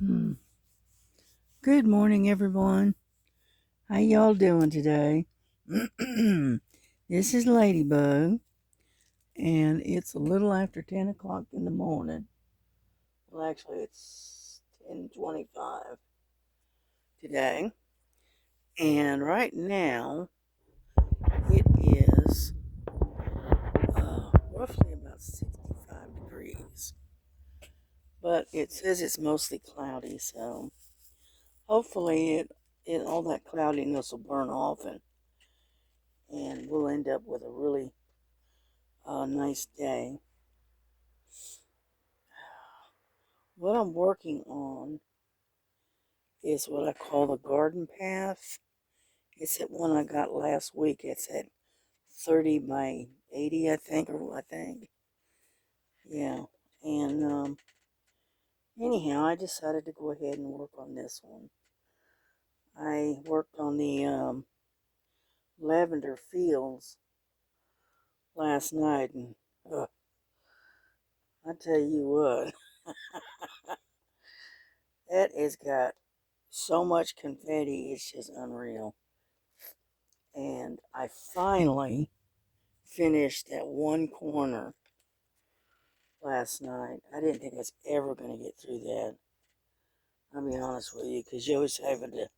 Hmm. Good morning, everyone. How y'all doing today? This is Ladybug, and it's a little after 10 o'clock in the morning. Well, actually, it's 10:25 today, and right now it is roughly about 65 degrees, but it says it's mostly cloudy, so hopefully it all that cloudiness will burn off and we'll end up with a really nice day. What I'm working on is what I call the garden path. It's that one I got last week. It's at 30 by 80, I think. Yeah. And anyhow, I decided to go ahead and work on this one. I worked on the lavender fields last night, and I tell you what, that has got so much confetti, it's just unreal. And I finally finished that one corner last night. I didn't think I was ever going to get through that. I'll be honest with you, because you're always having to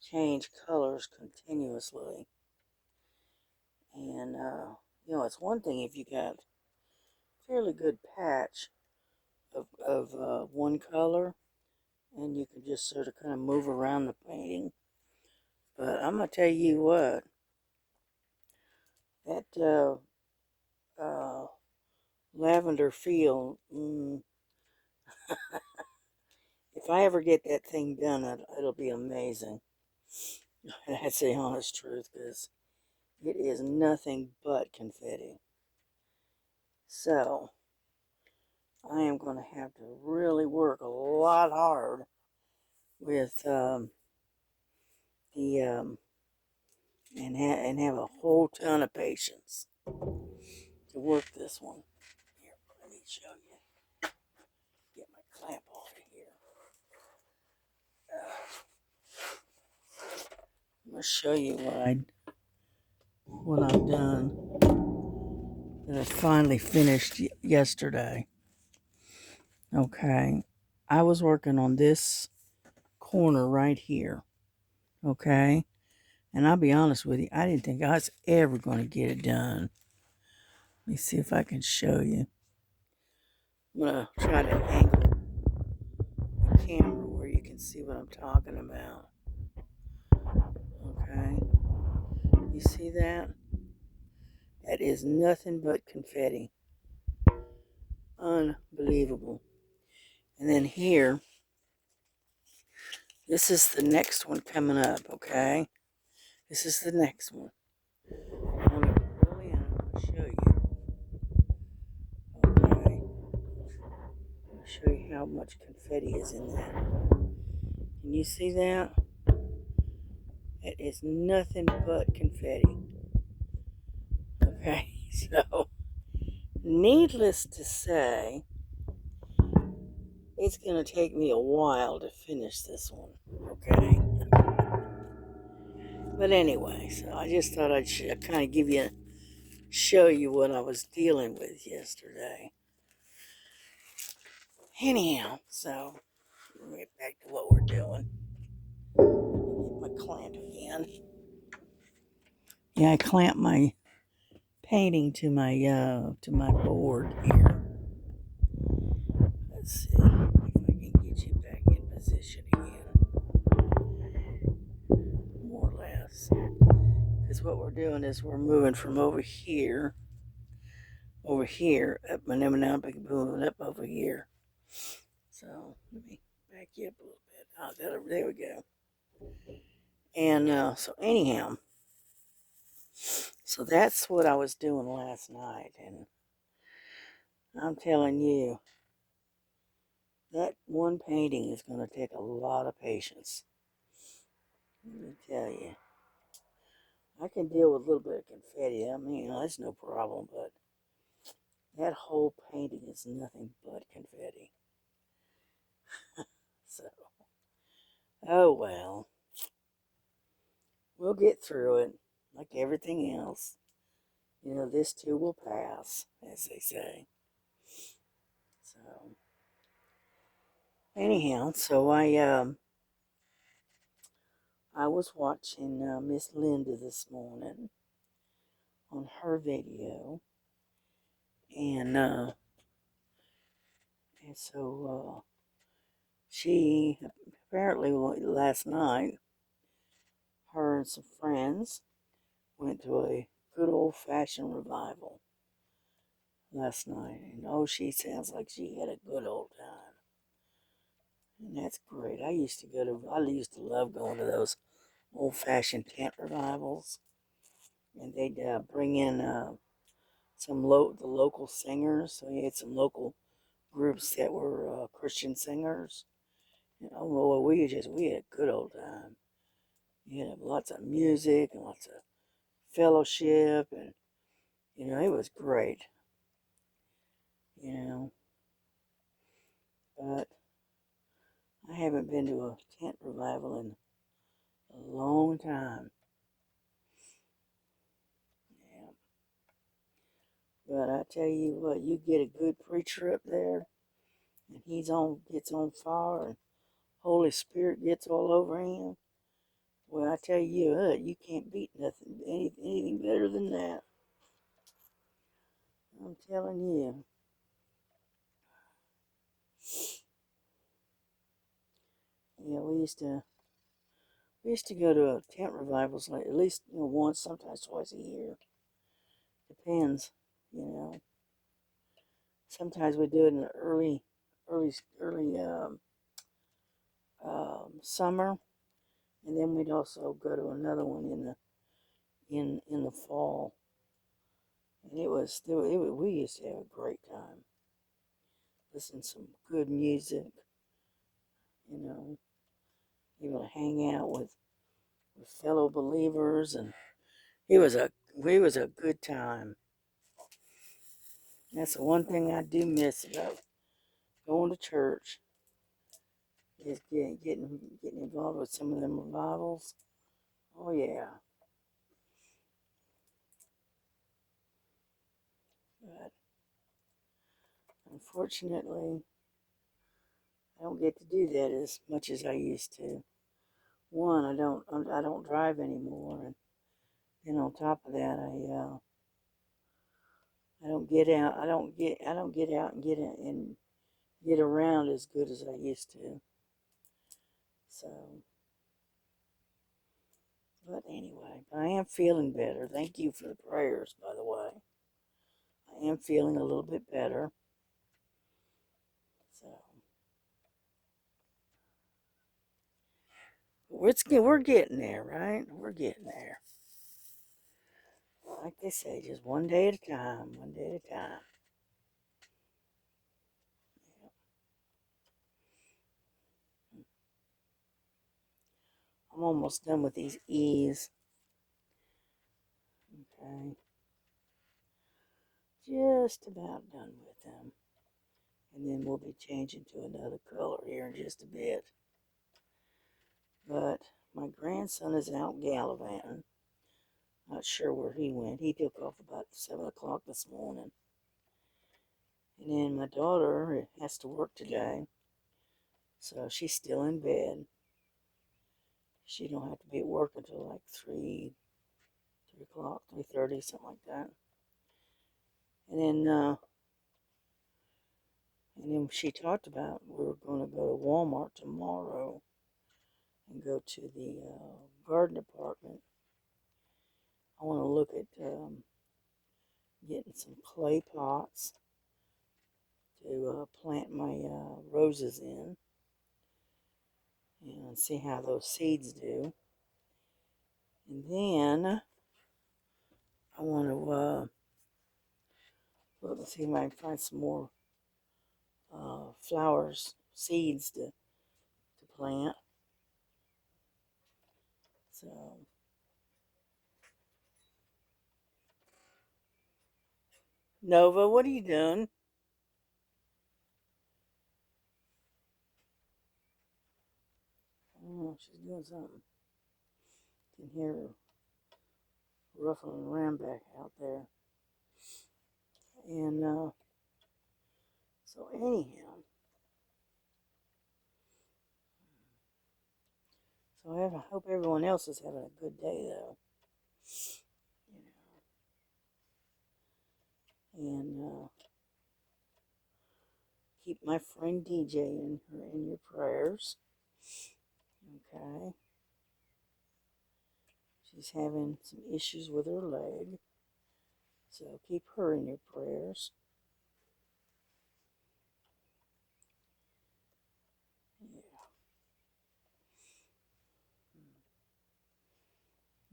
change colors continuously. And, it's one thing if you got a fairly good patch of one color, and you can just sort of kind of move around the painting. But I'm going to tell you what, that uh, lavender field, if I ever get that thing done, it'll be amazing. That's the honest truth, because it is nothing but confetti. So, I am going to have to really work a lot hard with the and have a whole ton of patience to work this one. Here, let me show you. Get my clamp off of here. I'm going to show you what I've done that I finally finished yesterday. Okay, I was working on this corner right here. Okay, and I'll be honest with you, I didn't think I was ever going to get it done. Let me see if I can show you. I'm going to try to angle the camera where you can see what I'm talking about. Okay, you see that? That is nothing but confetti. Unbelievable. And then here, this is the next one coming up, okay? This is the next one. I'm going to pull in and show you. Okay. I'll show you how much confetti is in that. Can you see that? It is nothing but confetti. Okay, so needless to say, it's going to take me a while to finish this one. Okay. But anyway, so I just thought I'd kind of show you what I was dealing with yesterday. Anyhow, so we'll get back to what we're doing. Get my clamp again. Yeah, I clamp my painting to my board here. Let's see if I can get you back in position again, more or less. Because what we're doing is we're moving from over here, up, and then now moving up over here. So let me back you up a little bit. There we go. And so anyhow, so that's what I was doing last night, and I'm telling you, that one painting is going to take a lot of patience. Let me tell you, I can deal with a little bit of confetti. I mean, that's no problem, but that whole painting is nothing but confetti. So Oh well, we'll get through it like everything else. You know, this too will pass, as they say. So, anyhow, so I was watching Miss Linda this morning on her video, and she apparently last night, her and some friends went to a good old fashioned revival last night, and oh, she sounds like she had a good old time, and that's great. I used to love going to those old fashioned tent revivals, and they'd bring in the local singers. So you had some local groups that were Christian singers. And, oh well, we had a good old time. You had lots of music and lots of fellowship, and it was great. You know, but I haven't been to a tent revival in a long time. Yeah. But I tell you what, you get a good preacher up there, and gets on fire, and Holy Spirit gets all over him. Well, I tell you what, you can't beat anything better than that. I'm telling you. Yeah, we used to go to tent revivals like at least once, sometimes twice a year. Depends, you know. Sometimes we do it in the early summer, and then we'd also go to another one in the fall. And we used to have a great time. Listen to some good music, you know, able to hang out with fellow believers, and it was a good time. That's the one thing I do miss about going to church is getting involved with some of them revivals. Oh yeah, but unfortunately, I don't get to do that as much as I used to. One, I don't drive anymore, and then on top of that, I don't get out. I don't get out and get around as good as I used to. So, but anyway, I am feeling better. Thank you for the prayers, by the way. I am feeling a little bit better. So, we're getting there, right? We're getting there. Like they say, just one day at a time, one day at a time. I'm almost done with these E's. Okay. Just about done with them. And then we'll be changing to another color here in just a bit. But my grandson is out gallivanting. Not sure where he went. He took off about 7 o'clock this morning. And then my daughter has to work today. So she's still in bed. She don't have to be at work until like 3 o'clock, 3:30, something like that. And then she talked about we were going to go to Walmart tomorrow and go to the garden department. I want to look at getting some clay pots to plant my roses in and see how those seeds do. And then I want to look and see if I can find some more flowers, seeds to plant. So, Nova, what are you doing? know, she's doing something. You can hear her ruffling around back out there. And so anyhow, so I hope everyone else is having a good day though. You know, and keep my friend DJ in your prayers. Okay. She's having some issues with her leg. So keep her in your prayers.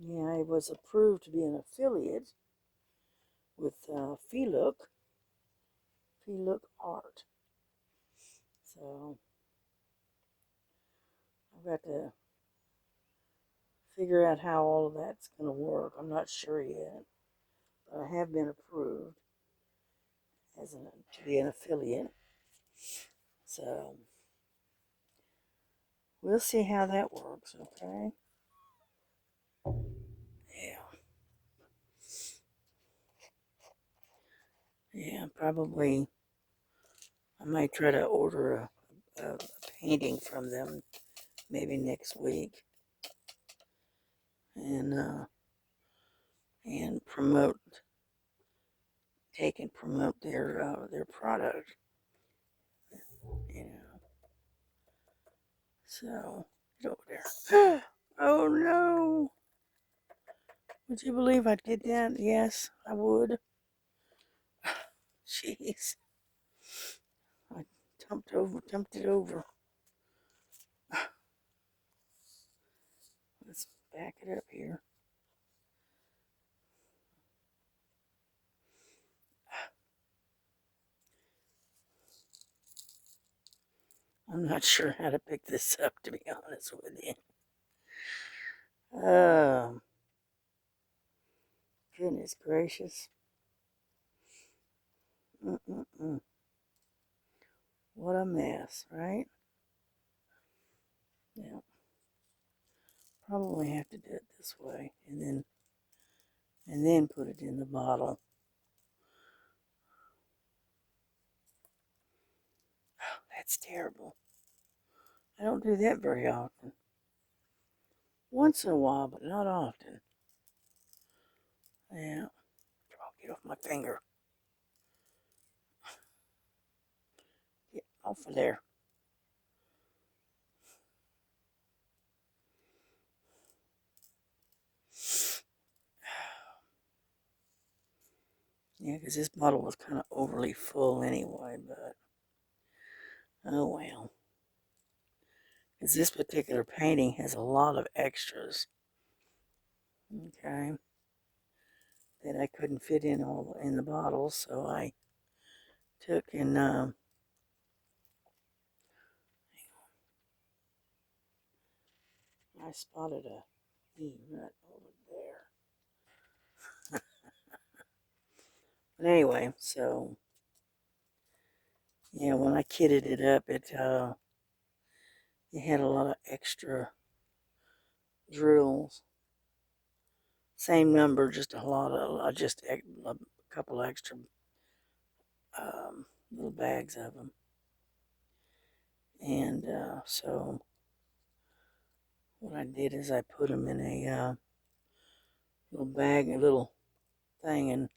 Yeah, I was approved to be an affiliate with Feelook Art. So I've got to figure out how all of that's going to work. I'm not sure yet, but I have been approved to be an affiliate. So we'll see how that works, okay? Yeah. Yeah, probably I might try to order a painting from them maybe next week and promote their product, you know. So get over there. Oh no! Would you believe I did that? Yes, I would. Jeez, I dumped it over. Let's back it up here. I'm not sure how to pick this up, to be honest with you. Goodness gracious. Mm-mm-mm. What a mess, right? Yeah. Probably have to do it this way and then put it in the bottle. Oh, that's terrible. I don't do that very often. Once in a while, but not often. Yeah. Oh, get off my finger. Get off of there. Yeah, because this bottle was kind of overly full anyway, but oh well. Because this particular painting has a lot of extras, okay, that I couldn't fit in all in the bottle, so I took and I spotted a bee right over there. But anyway, so yeah, when I kitted it up, it had a lot of extra drills. Same number, just a lot of just a couple extra little bags of them, and so what I did is I put them in a little bag, a little thing, and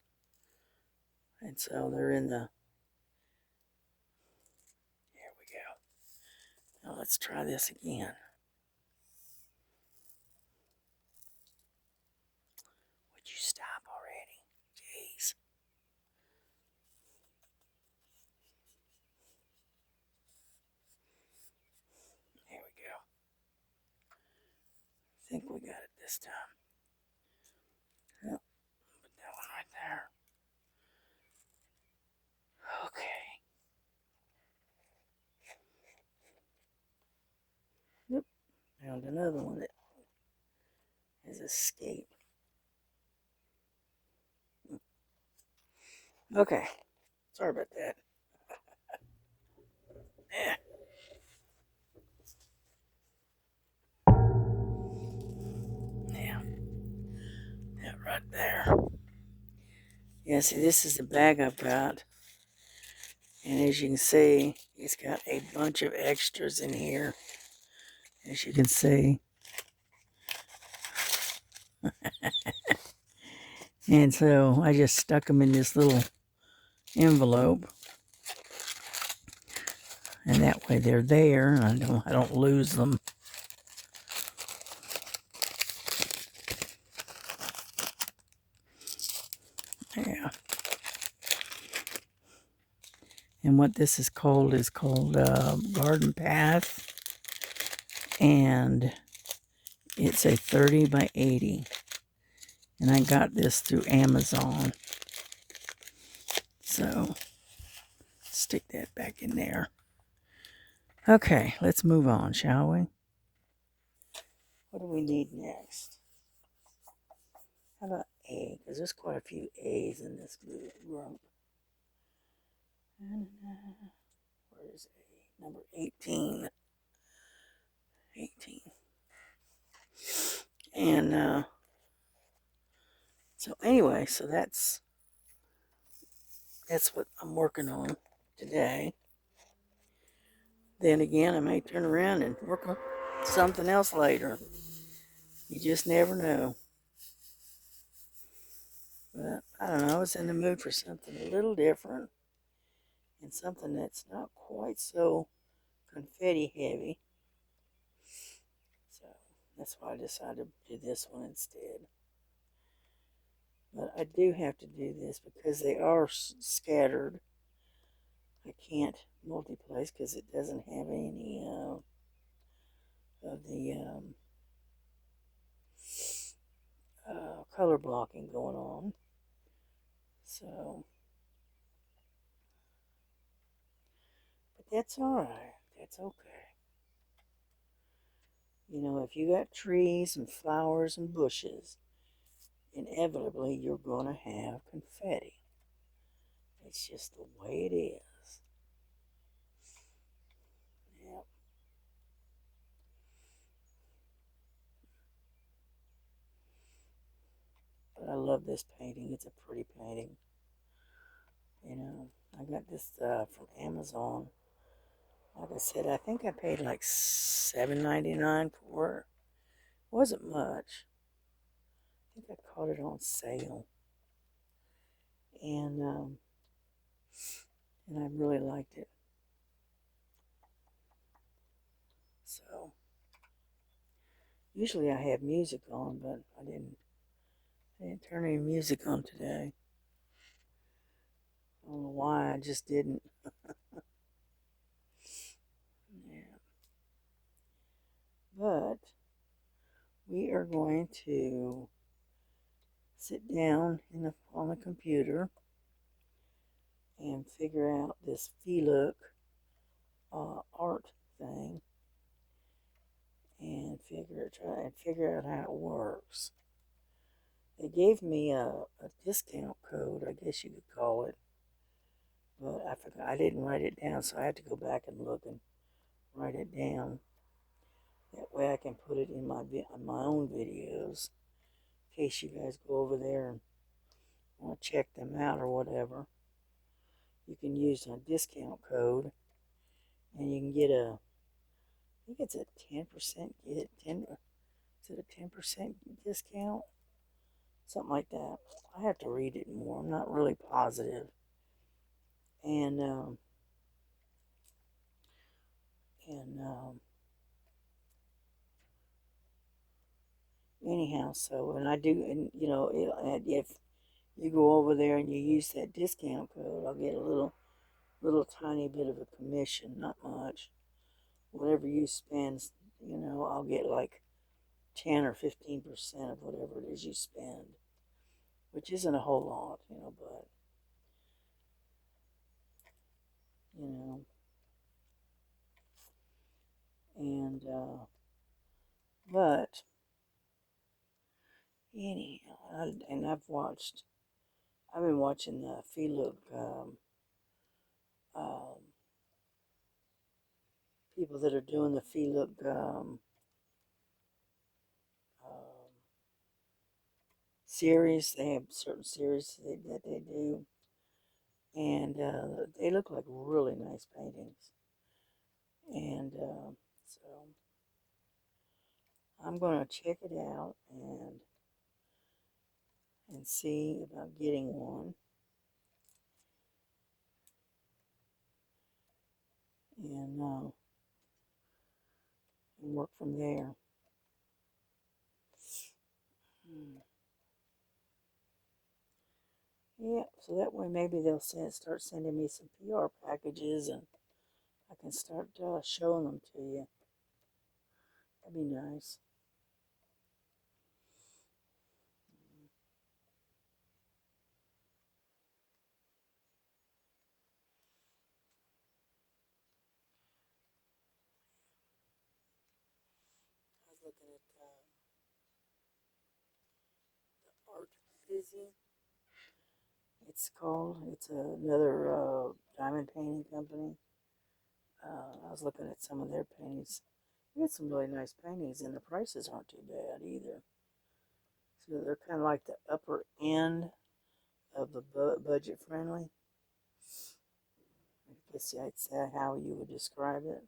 so they're in the. There we go. Now let's try this again. Would you stop already? Jeez. There we go. I think we got it this time. Yep. Put that one right there. Okay. Yep. Found another one that has escaped. Okay. Sorry about that. Yeah. Yeah, see, this is the bag I've got. And as you can see, it's got a bunch of extras in here. As you can see. And so I just stuck them in this little envelope. And that way they're there and I don't lose them. Yeah. And what this is called Garden Path. And it's a 30 by 80. And I got this through Amazon. So, stick that back in there. Okay, let's move on, shall we? What do we need next? How about A? Because there's quite a few A's in this group. Where is A? Number 18. 18. And so anyway, so that's what I'm working on today. Then again, I may turn around and work on something else later. You just never know. But I don't know, I was in the mood for something a little different and something that's not quite so confetti heavy. So that's why I decided to do this one instead. But I do have to do this because they are scattered. I can't multiplace because it doesn't have any of the color blocking going on. So, but that's alright. That's okay. You know, if you got trees and flowers and bushes, inevitably you're going to have confetti. It's just the way it is. Yep. But I love this painting. It's a pretty painting. You know, I got this from Amazon. Like I said, I think I paid like $7.99 for it. Wasn't much. I think I caught it on sale. And I really liked it. So usually I have music on, but I didn't turn any music on today. I don't know why, I just didn't. Yeah. But we are going to sit down on the computer and figure out this VLOOK art thing and try and figure out how it works. They gave me a discount code, I guess you could call it, but I forgot. I didn't write it down, so I had to go back and look and write it down. That way I can put it in my own videos in case you guys go over there and want to check them out or whatever. You can use a discount code and you can get I think it's a 10%, is it a 10% discount? Something like that. I have to read it more. I'm not really positive. And, um, and anyhow, so, and I do, and you know, if you go over there and you use that discount code, I'll get a little tiny bit of a commission, not much. Whatever you spend, you know, I'll get like 10 or 15% of whatever it is you spend, which isn't a whole lot, you know, but, you know, and, but, anyhow, and I've been watching the VLOOK, um, people that are doing the VLOOK, series. They have certain series that they do, and they look like really nice paintings. And so I'm gonna check it out and see about getting one and work from there. Hmm. Yeah, so that way maybe they'll start sending me some PR packages and I can start showing them to you. That'd be nice. I was looking at Art Busy. It's called. It's another diamond painting company. I was looking at some of their paintings. They got some really nice paintings, and the prices aren't too bad either. So they're kind of like the upper end of the budget friendly. I guess that's how you would describe it.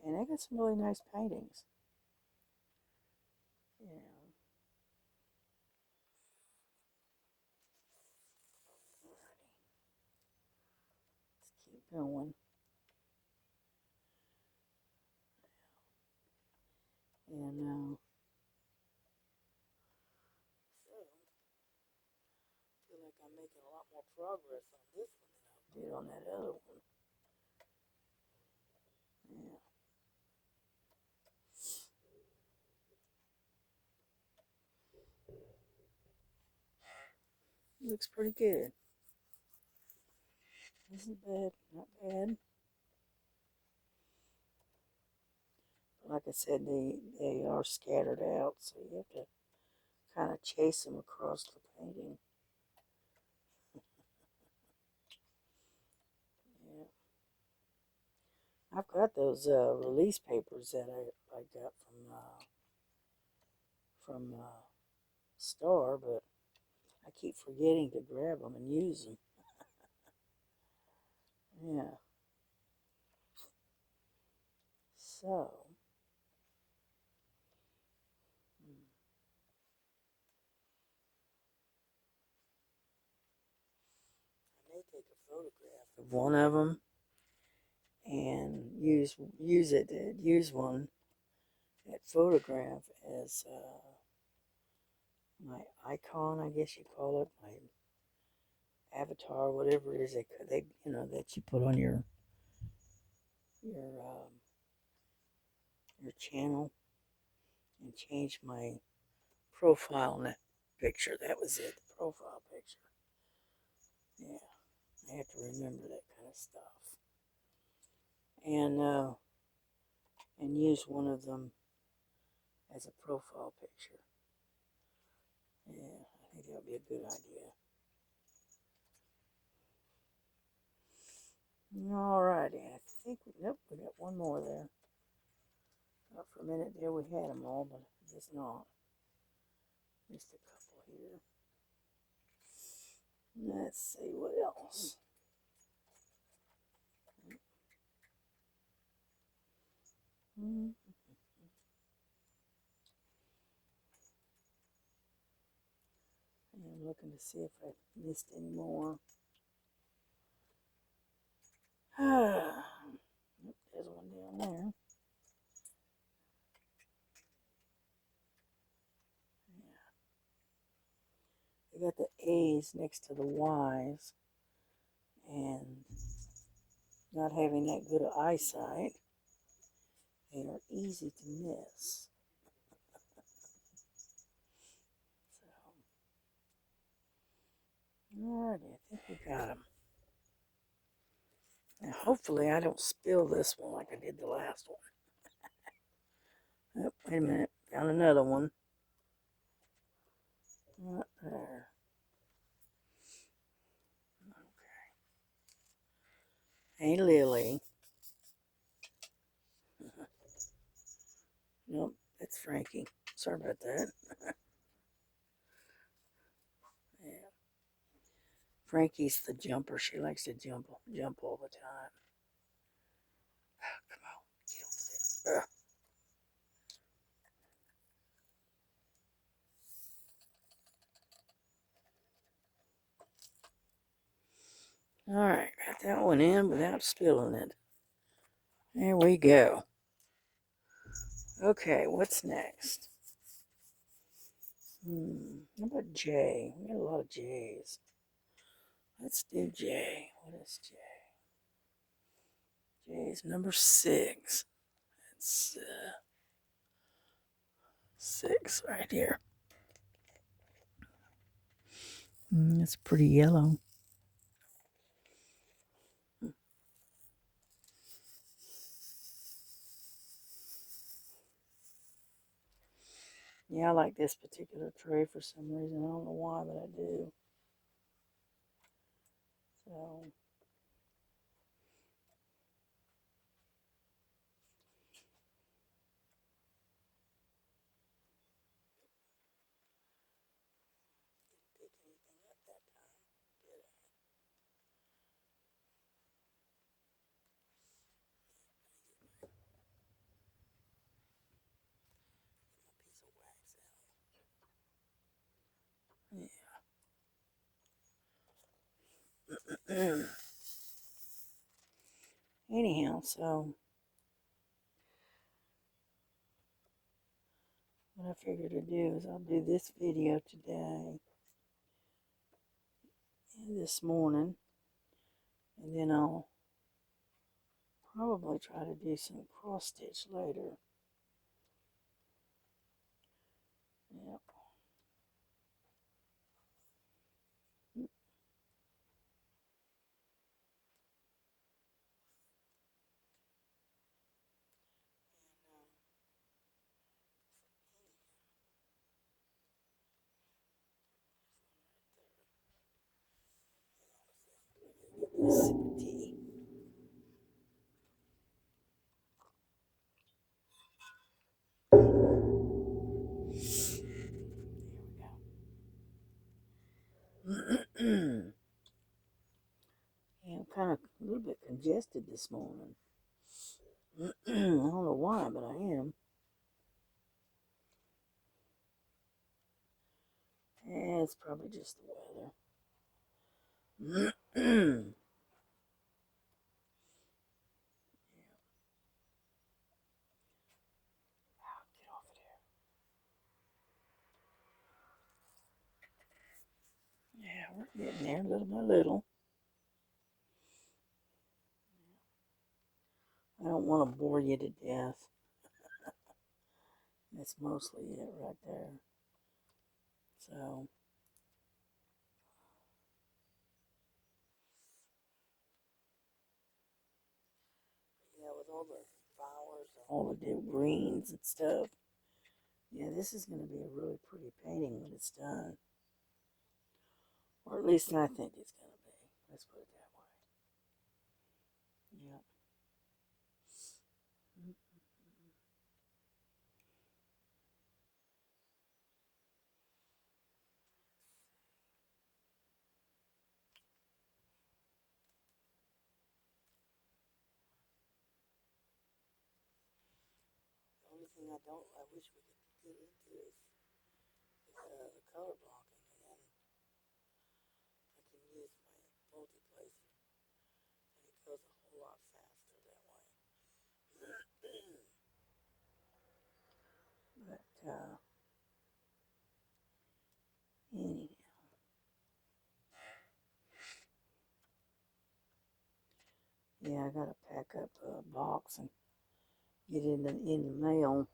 And they got some really nice paintings. Yeah. Let's keep going. And so I feel like I'm making a lot more progress on this one than I did on that other one. Yeah. Looks pretty good. Isn't bad. Not bad. Like I said, they are scattered out, so you have to kind of chase them across the painting. Yeah. I've got those release papers that I got from Star, but I keep forgetting to grab them and use them. Yeah. So, I may take a photograph of one of them and use one that photograph as my icon, I guess you call it, my avatar, whatever it is they that you put on your your channel, and change my profile picture. That was it, the profile picture. Yeah, I have to remember that kind of stuff, and use one of them as a profile picture. Yeah, I think that would be a good idea. Alrighty, I think nope, we got one more there. Thought for a minute there we had them all, but I guess not. Just a couple here. Let's see what else. Hmm. I'm looking to see if I missed any more. There's one down there. Yeah. They got the A's next to the Y's, and not having that good of eyesight, they are easy to miss. So, alrighty, I think we got them. Now, hopefully, I don't spill this one like I did the last one. Oh, wait a minute, found another one. Right there. Okay. Hey, Lily. Nope, that's Frankie. Sorry about that. Frankie's the jumper. She likes to jump all the time. Oh, come on, get over there. Ugh. All right, got that one in without spilling it. There we go. Okay, what's next? How about J? We got a lot of J's. Let's do J. What is J? J is number 6. It's 6 right here. It's pretty yellow. Yeah, I like this particular tray for some reason. I don't know why, but I do. So, didn't pick anything up that time, did I? Get my piece of wax out. Yeah. Anyhow, so what I figured to do is I'll do this video today and this morning, and then I'll probably try to do some cross stitch later. Yep. And sip of tea. Yeah, I'm kind of a little bit congested this morning. I don't know why, but I am. Yeah, it's probably just the weather. Yeah, get off of there. Yeah, we're getting there little by little. I don't want to bore you to death. That's mostly it right there. So, yeah, with all the flowers, all the new greens and stuff. Yeah, this is going to be a really pretty painting when it's done. Or at least I think it's going to be. Let's put it that way. Yeah. The only thing I wish we could get into is the color blocking, and then I can use my multi-placer, and it goes a whole lot faster that way. But, anyhow, yeah, I gotta pack up a box and get it in the mail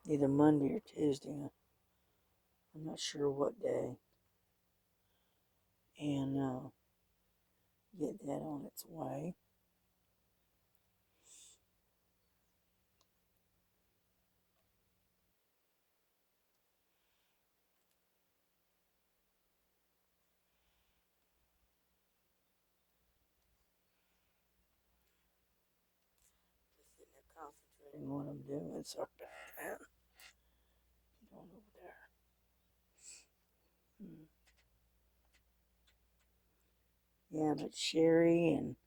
either Monday or Tuesday. I'm not sure what day. And get that on its way. Just sitting there concentrating on what I'm doing. Sorry about that. Get on over there. Yeah, but Sherry and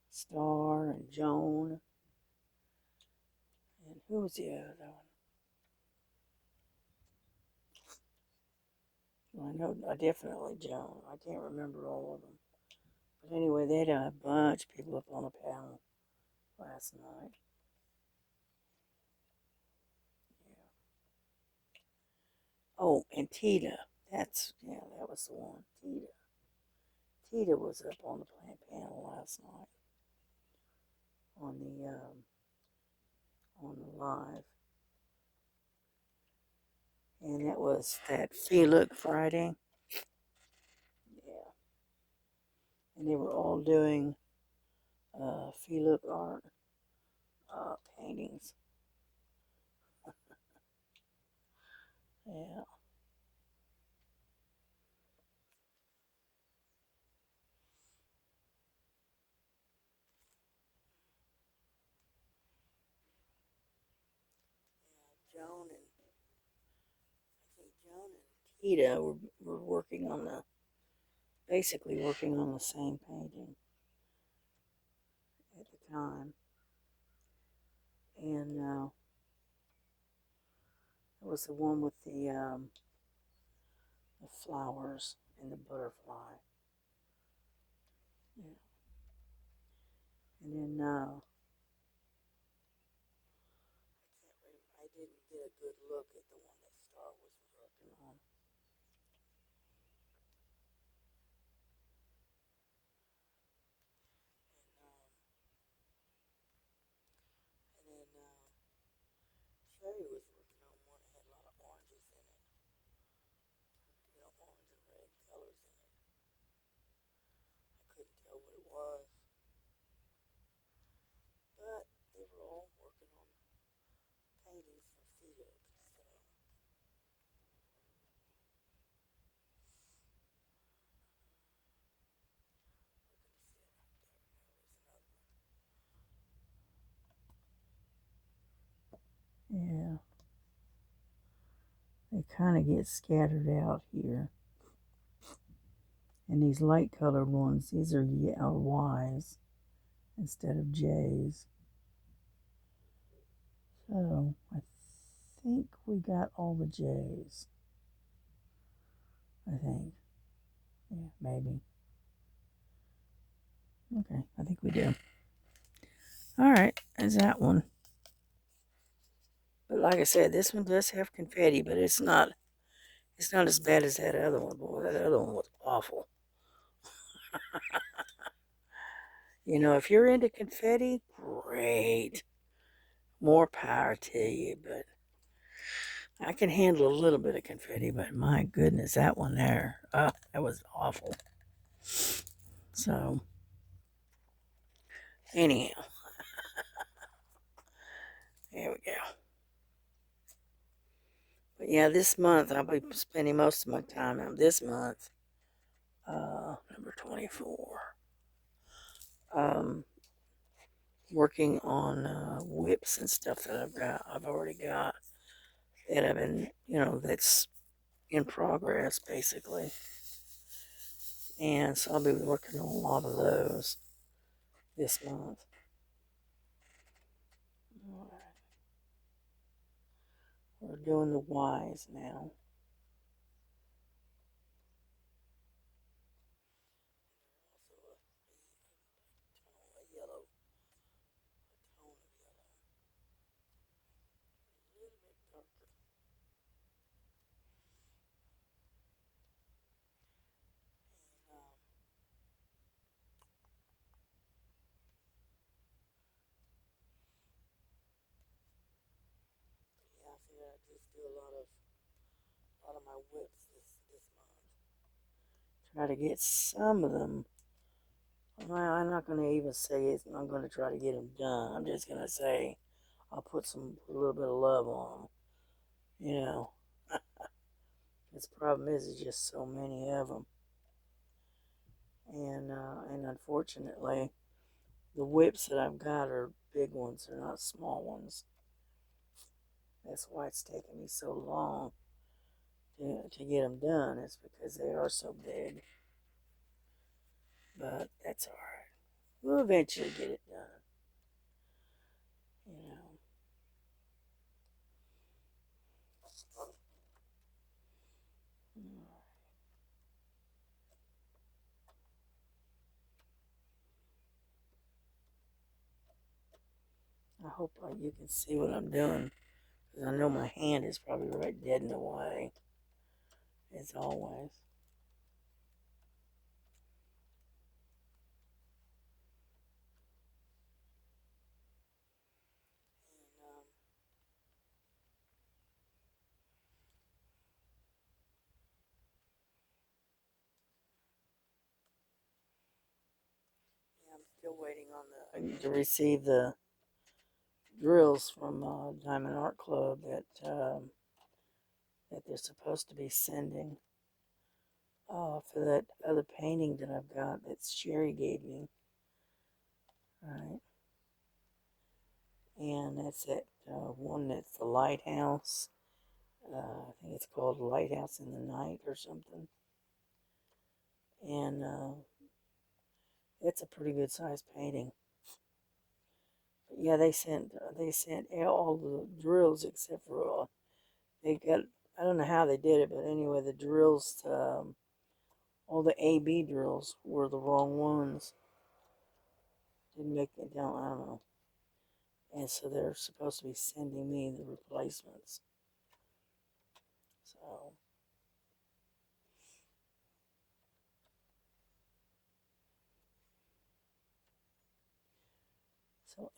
Star and Joan. And who was the other one? Well, I know, definitely Joan. I can't remember all of them. But anyway, they had a bunch of people up on the panel last night. Yeah. Oh, and Tita. That was the one. Tita. Tita was up on the panel last night on the live. And that was that Look Friday. Yeah. And they were all doing Look art paintings. Yeah. Joan and I think Joan and Tita were basically working on the same painting at the time. And it was the one with the flowers and the butterfly. Yeah. And then I didn't get a good look at the one that Star was working on. And then Sherry was working on one that had a lot of oranges in it. Orange and red colors in it. I couldn't tell what it was, but they were all working on paintings from Felix. So yeah, they kind of get scattered out here. And these light colored ones, these are Y's instead of J's. So I think we got all the J's. I think. Yeah, maybe. Okay, I think we do. All right, there's that one. But like I said, this one does have confetti, but it's not as bad as that other one. Boy, that other one was awful. If you're into confetti, great. More power to you, but I can handle a little bit of confetti, but my goodness, that one there, that was awful. So, anyhow, there we go. But yeah, this month I'll be spending most of my time on this month, number 24, um, working on whips and stuff that I've already got, that I've been, that's in progress basically. And so I'll be working on a lot of those this month. All right. We're doing the Y's now. Also a yellow, a tone of yellow, a little bit darker. And yeah, I figured I'd just do a lot of my whips this month. Try to get some of them. Well, I'm not going to even say it. I'm going to try to get them done. I'm just going to say I'll put a little bit of love on them. You know, the problem is just so many of them, and unfortunately, the whips that I've got are big ones. They're not small ones. That's why it's taking me so long to get them done. It's because they are so big. But that's alright. We'll eventually get it done. You know. I hope you can see what I'm doing. Because I know my hand is probably right dead in the way. As always. And, yeah, I'm still waiting on to receive the drills from Diamond Art Club that they're supposed to be sending for that other painting that I've got that Sherry gave me. Right. And that's that one that's the lighthouse. I think it's called Lighthouse in the Night or something. And it's a pretty good sized painting. But yeah, they sent all the drills except for they got, I don't know how they did it, but anyway, the drills all the AB drills were the wrong ones. Didn't make it down. I don't know. And so they're supposed to be sending me the replacements. So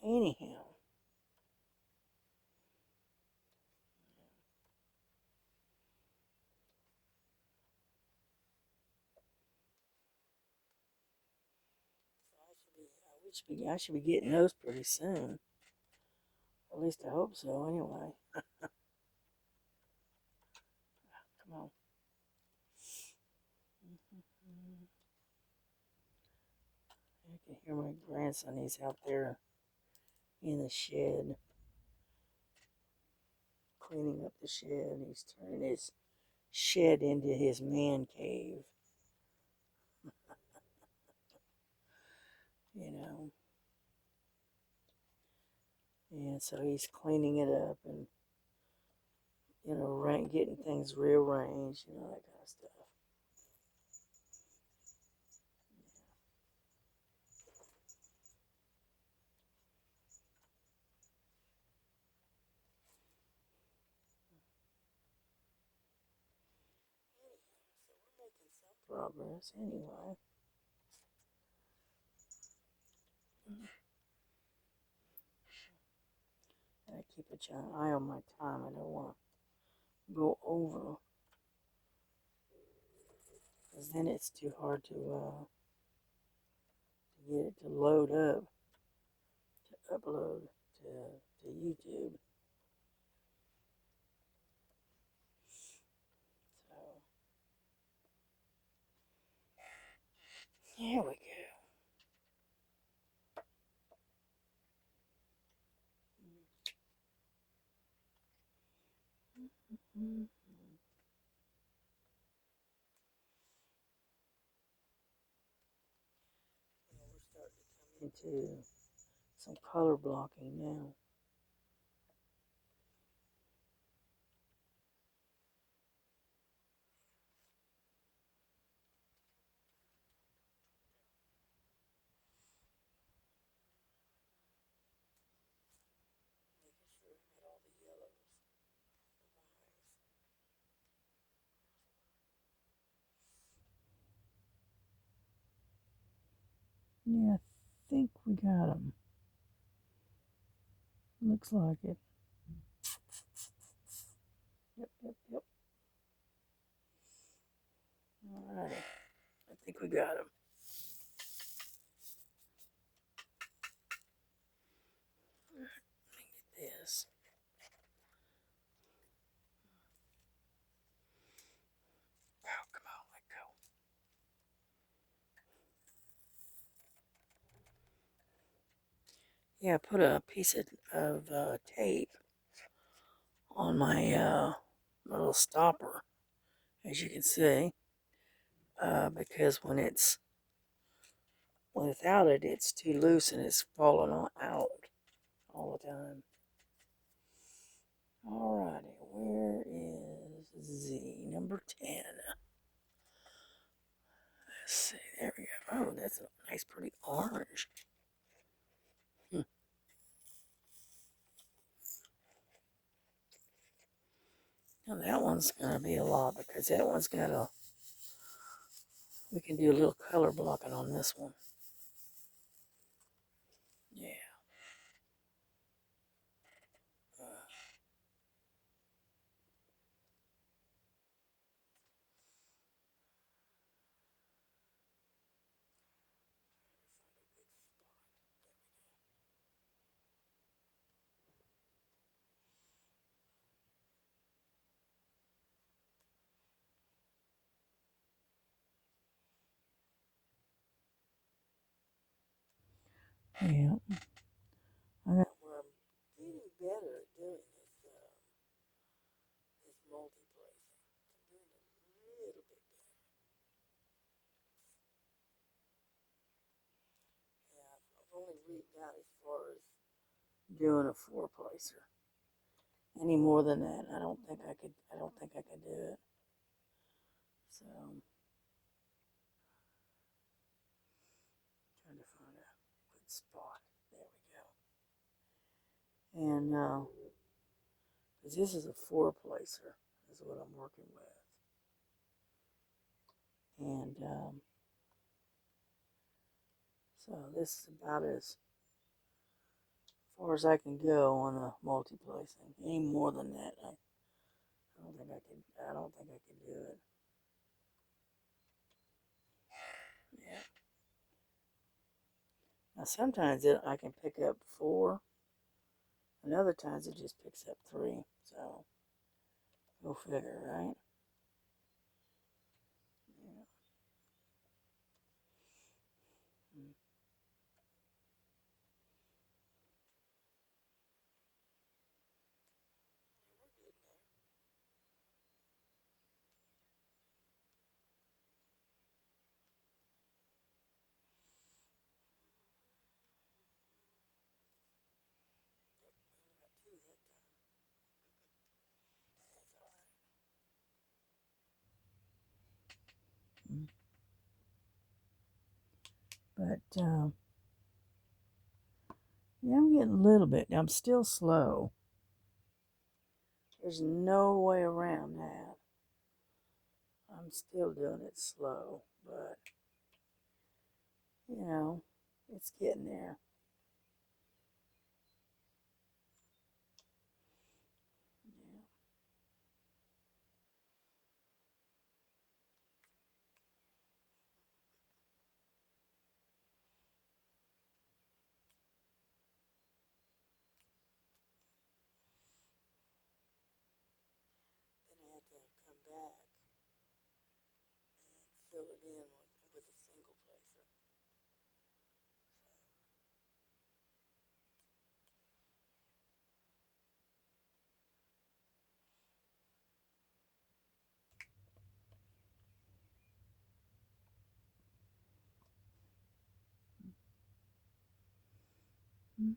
anyhow, I should be getting those pretty soon. At least I hope so. Anyway, come on. I can hear my grandson. He's out there in the shed, cleaning up the shed. He's turning his shed into his man cave. You know, and so he's cleaning it up and getting things rearranged, that kind of stuff. So we're making some progress anyway. I keep a eye on my time. I don't want to go over because then it's too hard to get it to load up to upload to YouTube. So here we go. Mm-hmm. We're starting to come into some color blocking now. Making sure I get all the yellows. Yeah, I think we got them. Looks like it. Yep, yep, yep. All right. I think we got them. This. Oh, come on, let go. Yeah, I put a piece of tape on my little stopper, as you can see, because when it's without it, it's too loose and it's falling out all the time. Alrighty, where is Z? Number 10. Let's see, there we go. Oh, that's a nice, pretty orange. Now that one's going to be a lot because that one's got a, we can do a little color blocking on this one. Yeah. Yeah. I got where I'm getting better at doing this multi-placing. I'm doing it a little bit better. Yeah, I've only reached out as far as doing a four-placer. Any more than that, I don't think I could. I don't think I could do it. So, trying to find a good spot. There we go. And because this is a four-placer, is what I'm working with. And so this is about as far as I can go on a multi-placing. Any more than that, I don't think I could. I don't think I could do it. Yeah. Now sometimes I can pick up four, and other times it just picks up three. So go figure, right? Yeah. Mm. Mm. But yeah, I'm getting a little bit. I'm still slow. There's no way around that. I'm still doing it slow, but you know, it's getting there. Yeah. Then I have to come back and fill it in with a single placer. So. Mm-hmm.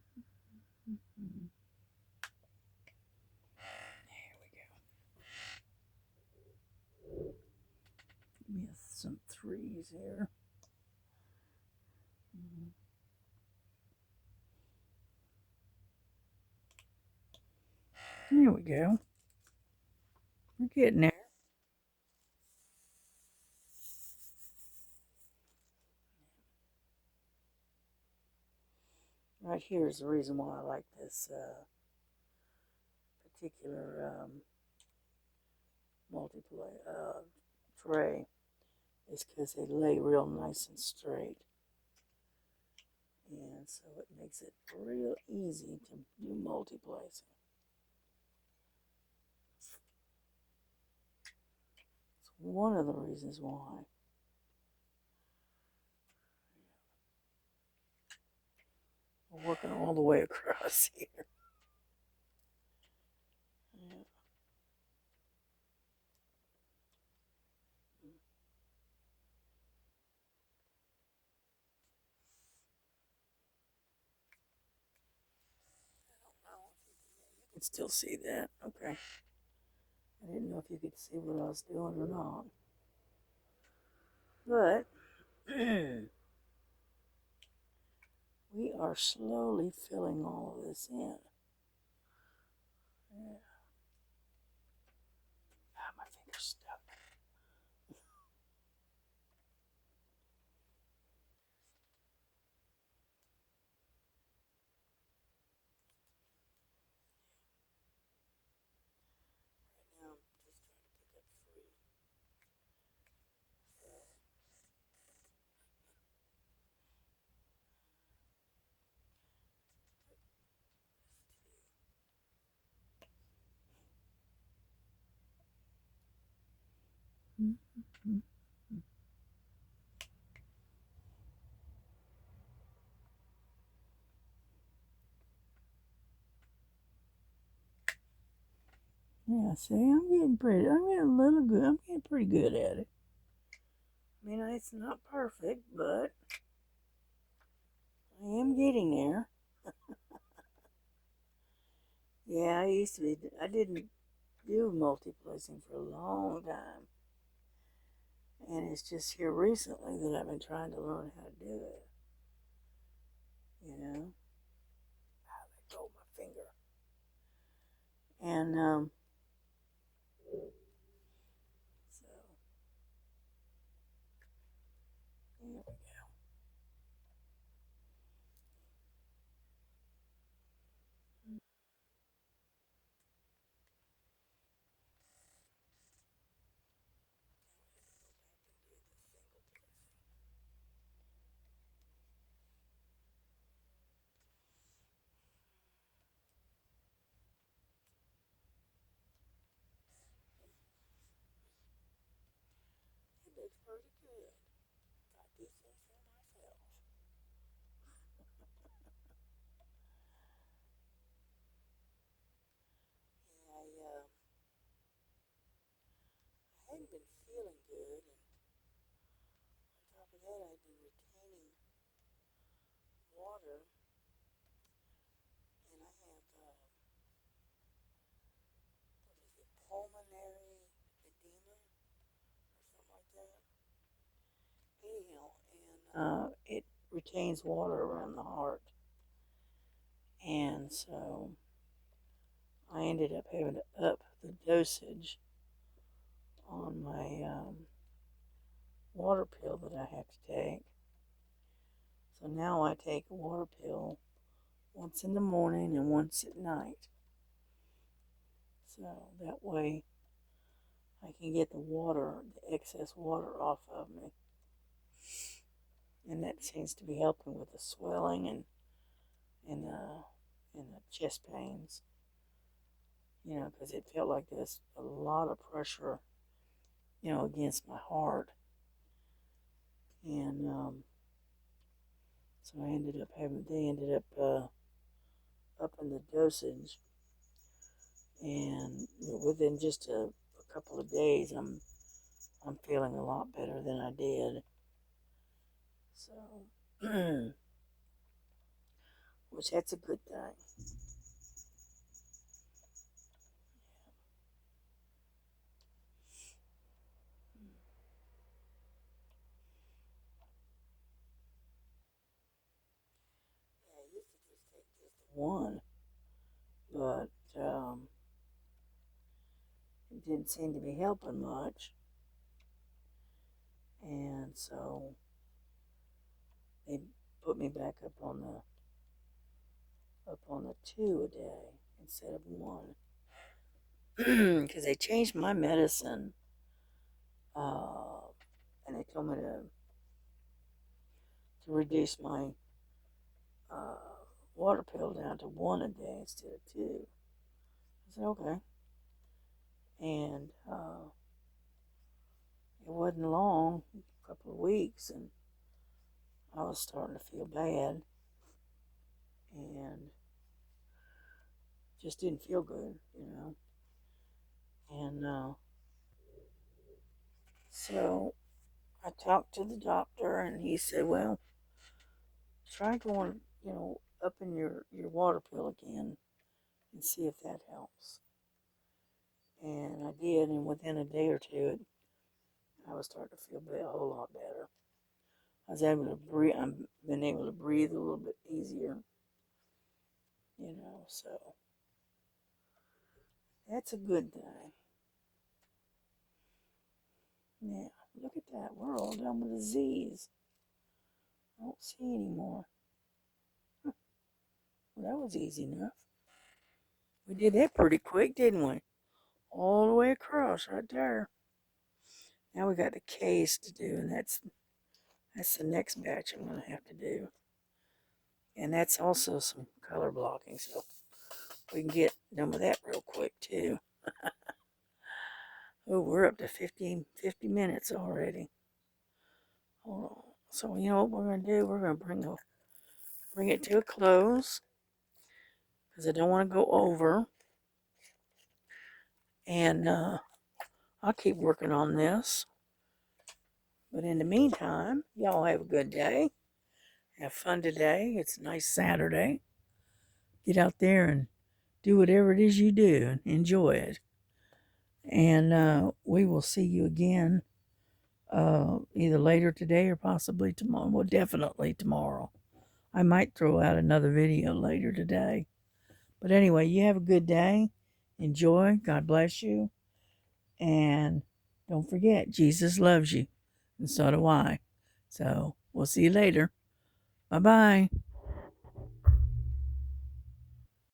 There we go. Give me some threes here. Mm-hmm. There we go. We're getting there. Right here is the reason why I like this particular multiplay tray. Is because they lay real nice and straight. And so it makes it real easy to do multiplacing. It's one of the reasons why. We're working all the way across here. Yeah. can still see that. Okay. I didn't know if you could see what I was doing or not. But we are slowly filling all of this in. Yeah. Ah, my finger's stuck. Right now I'm just trying to pick up free. So, mm-hmm. Yeah, see, I'm getting a little good. I'm getting pretty good at it. I mean, it's not perfect, but I am getting there. Yeah, I didn't do multiplexing for a long time. And it's just here recently that I've been trying to learn how to do it. You know? I let go of my finger. And, so, there we go. It looks pretty good. I do say so myself. Yeah, I hadn't been feeling good, and on top of that, I'd been retaining water, and I have, what is it, pulmonary edema or something like that. Anyhow, and it retains water around the heart, and so I ended up having to up the dosage on my water pill that I have to take. So now I take a water pill once in the morning and once at night. So that way I can get the excess water off of me. And that seems to be helping with the swelling and the chest pains. Because it felt like there's a lot of pressure, against my heart. And so they ended up upping the dosage. And within just a couple of days, I'm feeling a lot better than I did. So, which that's a good thing. Yeah, I used to just take just one, but it didn't seem to be helping much. And so they put me back up on the two a day instead of one, because they changed my medicine, uh, and they told me to reduce my uh, water pill down to one a day instead of two. I said okay, and it wasn't long, a couple of weeks, and I was starting to feel bad, and just didn't feel good. And so I talked to the doctor, and he said, "Well, try going, up in your water pill again and see if that helps. And I did, and within a day or two, I was starting to feel a whole lot better. I was able to breathe. I've been able to breathe a little bit easier, so that's a good thing. Now, look at that. We're all done with the Z's. I don't see any more. Huh. Well, that was easy enough. We did that pretty quick, didn't we? All the way across right there. Now we got the K's to do, and that's the next batch I'm going to have to do. And that's also some color blocking, so we can get done with that real quick too. Oh, we're up to 50 minutes already. Hold on. So you know what we're going to do? We're going to bring it to a close because I don't want to go over. And I'll keep working on this. But in the meantime, y'all have a good day. Have fun today. It's a nice Saturday. Get out there and do whatever it is you do. Enjoy it. And we will see you again either later today or possibly tomorrow. Well, definitely tomorrow. I might throw out another video later today. But anyway, you have a good day. Enjoy. God bless you. And don't forget, Jesus loves you. And so do I. So we'll see you later. Bye-bye.